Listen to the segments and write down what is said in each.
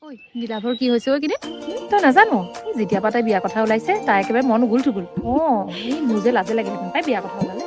ঐ গীতাভৰ কি হৈছে ঐ কিনে তই নাজানো যেতিয়া পৰা তাই বিয়া কথা ওলাইছে তাই একেবাৰে মন উগুল থুগুল এই মোৰ যে লাজে লাগে তাই বিয়া কথা ওলালে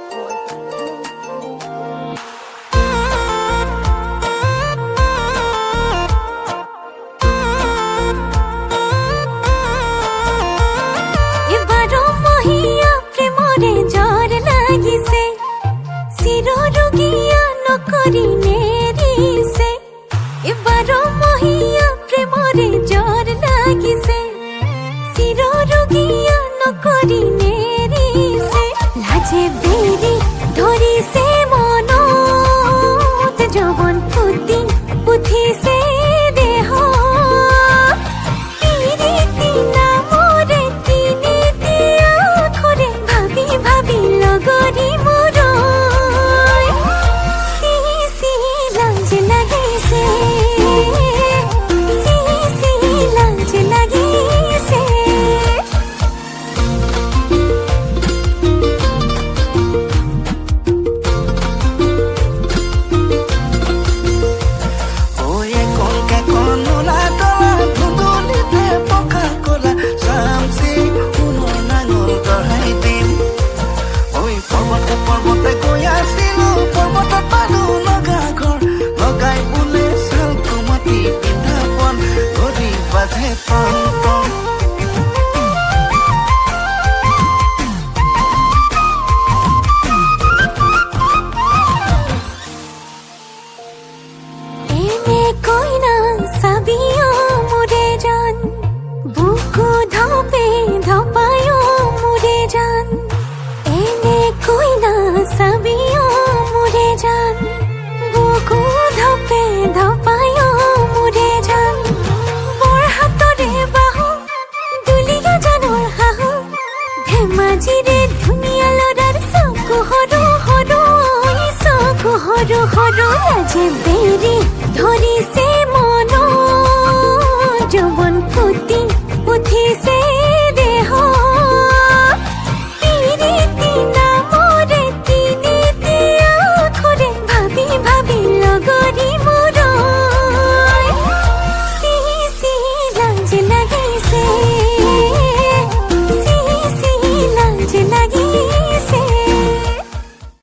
হৰু হৰু লাজে বেৰি ধৰিছে